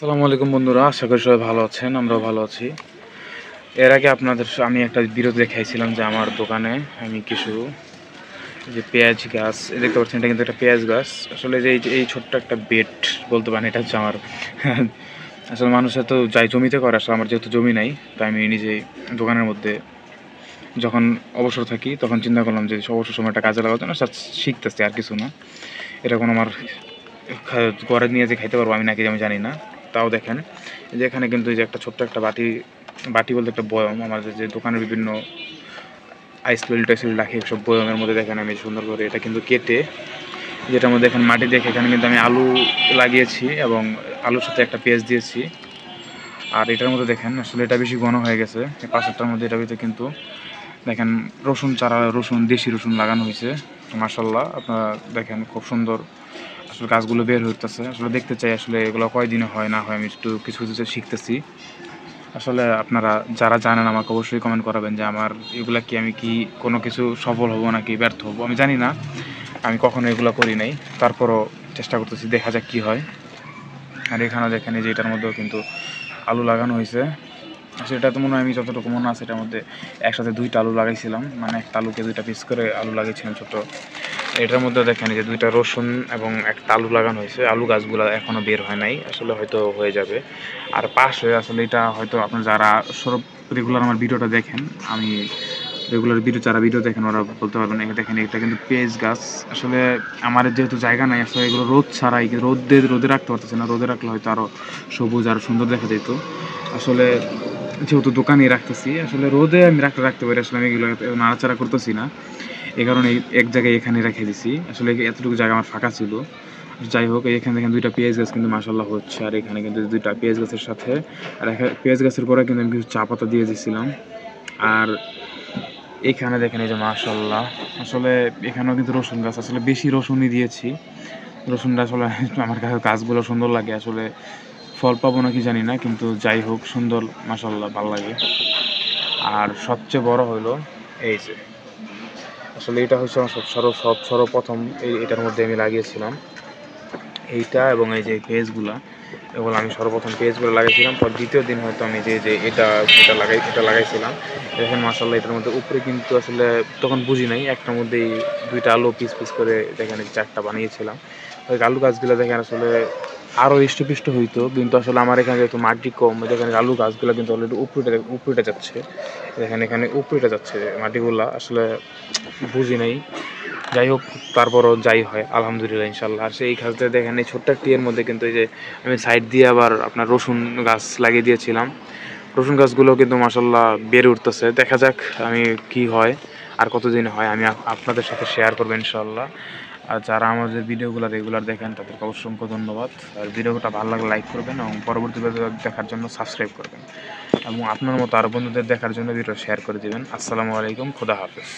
আসসালামু আলাইকুম বন্ধুরা, আশা করি সবাই ভালো আছেন। আমরাও ভালো আছি। এর আগে আমি একটা ভিডিও দেখাইছিলাম যে আমার দোকানে আমি কিছু যে পেঁয়াজ গাছ দেখতে পাচ্ছেন, এটা কিন্তু একটা পেঁয়াজ গাছ। আসলে যে এই ছোট্ট একটা বেড বলতে পারেন, এটা হচ্ছে আমার আসলে মানুষের তো যাই জমিতে করে, আসলে আমার যেহেতু জমি নাই, তাই আমি নিজেই দোকানের মধ্যে যখন অবসর থাকি তখন চিন্তা করলাম যে অবসর সময়টা কাজে লাগাতে না, শিখতেছি আর কিছু না। এটা কোনো আমার ঘরে নিয়ে যে খাইতে পারবো আমি নাকি আমি জানি না। তাও দেখেন যে এখানে কিন্তু এই যে একটা ছোট্ট একটা বাটি বাটি বলতে একটা বয়ম, আমাদের যে দোকানের বিভিন্ন আইসপিল টাইসপিল রাখি সব বয়মের মধ্যে দেখেন আমি সুন্দর করে এটা কিন্তু কেটে, যেটার মধ্যে এখানে মাটি দেখে এখানে কিন্তু আমি আলু লাগিয়েছি এবং আলুর সাথে একটা পেঁয়াজ দিয়েছি। আর এটার মধ্যে দেখেন আসলে এটা বেশি ঘন হয়ে গেছে, এই পাশেরটার মধ্যে এটার ভিতরে কিন্তু দেখেন রসুন চারা, রসুন দেশি রসুন লাগানো হয়েছে। মাশাল্লাহ, আপনারা দেখেন খুব সুন্দর আসলে গাছগুলো বের হইতেছে। আসলে দেখতে চাই আসলে এগুলো কয়দিনে হয় না হয়, আমি একটু কিছু কিছু শিখতেছি। আসলে আপনারা যারা জানেন আমাকে অবশ্যই কমেন্ট করাবেন যে আমার এগুলা কি, আমি কি কোনো কিছু সফল হব নাকি ব্যর্থ হব আমি জানি না, আমি কখনো এগুলো করি নাই, তারপরও চেষ্টা করতেছি, দেখা যাক কী হয়। আর এখানে দেখেন এই যে এটার মধ্যেও কিন্তু আলু লাগানো হয়েছে। সেটা তো মনে হয় আমি যতটুকু মনে আছে এটার মধ্যে একসাথে 2টা আলু লাগাইছিলাম, মানে একটা আলুকে 2টা পিস করে আলু লাগিয়েছিলাম ছোটো। এটার মধ্যে দেখেন যে 2টা রসুন এবং একটা আলু লাগানো হয়েছে। আলু গাছগুলো এখনও বের হয় নাই, আসলে হয়তো হয়ে যাবে। আর পাশে আসলে এটা হয়তো আপনার যারা রেগুলার আমার ভিডিওটা দেখেন, আমি রেগুলার যারা ভিডিও দেখেন ওরা বলতে পারবেন। দেখেন এটা কিন্তু পেঁয়াজ গাছ। আসলে আমার যেহেতু জায়গা নাই, আসলে এগুলো রোদ ছাড়াই রোদে রাখতে পারতেছে না। রোদে রাখলে হয়তো আরও সবুজ আর সুন্দর দেখা যেত। আসলে যেহেতু দোকানেই রাখতেছি, আসলে রোদে আমি রাখতে পারি, আসলে আমি এগুলো নাড়াচাড়া করতেছি না, এই কারণে এক জায়গায় এখানে রেখে দিছি। আসলে এতটুকু জায়গা আমার ফাঁকা ছিল। যাই হোক, এখানে দেখেন 2টা পেঁয়াজ গাছ কিন্তু মাশাল্লাহ হচ্ছে। আর এখানে কিন্তু 2টা পেঁয়াজ গাছের সাথে আর পেঁয়াজ গাছের পরে কিন্তু আমি কিছু চা পাতা দিয়ে দিয়েছিলাম। আর এখানে দেখেন এই যে মাশাল্লাহ, আসলে এখানেও কিন্তু রসুন গাছ, আসলে বেশি রসুনই দিয়েছি। রসুনটা আসলে আমার কাছে গাছগুলো সুন্দর লাগে, আসলে ফল পাবো নাকি জানি না, কিন্তু যাই হোক সুন্দর মাশাল্লাহ ভালো লাগে। আর সবচেয়ে বড় হলো এই যে, আসলে এটা হচ্ছে আমার সর্বপ্রথম এটার মধ্যে আমি লাগিয়েছিলাম এইটা, এবং এই যে পেঁয়াজগুলো, এগুলো আমি সর্বপ্রথম পেঁয়াজগুলো লাগিয়েছিলাম। পর দ্বিতীয় দিন হয়তো আমি যে এটা লাগাইছিলাম। দেখেন মাশাল্লাহ, এটার মধ্যে উপরে কিন্তু আসলে তখন বুঝি নাই, একটার মধ্যেই 2টা আলু পিস পিস করে দেখেন 4টা বানিয়েছিলাম। ওই আলু গাছগুলো দেখেন আসলে আরও হৃষ্টপুষ্ট হইতো, কিন্তু আসলে আমার এখানে যেহেতু মাটি কম, দেখেন আলু গাছগুলো কিন্তু অলরেডি উপরে যাচ্ছে। দেখেন এখানে উপরে যাচ্ছে মাটিগুলা, আসলে বুঝি নাই। যাই হোক, তারপরও যাই হয় আলহামদুলিল্লাহ ইনশাল্লাহ। আর সেই গাছটা দেখেন এই ছোট্ট একটি এর মধ্যে কিন্তু এই যে আমি সাইড দিয়ে আবার আপনার রসুন গাছ লাগিয়ে দিয়েছিলাম। রসুন গাছগুলো কিন্তু মাশাল্লাহ বেড়ে উঠতেছে। দেখা যাক আমি কি হয় আর কতদিন হয়, আমি আপনাদের সাথে শেয়ার করবো ইনশাল্লাহ। আর যারা আমাদের ভিডিওগুলো রেগুলার দেখেন তাদেরকে অসংখ্য ধন্যবাদ। আর ভিডিওটা ভালো লাগলে লাইক করবেন এবং পরবর্তী ভিডিও দেখার জন্য সাবস্ক্রাইব করবেন, এবং আপনার মতো আরও বন্ধুদের দেখার জন্য ভিডিও শেয়ার করে দেবেন। আসসালামু আলাইকুম, খোদা হাফেজ।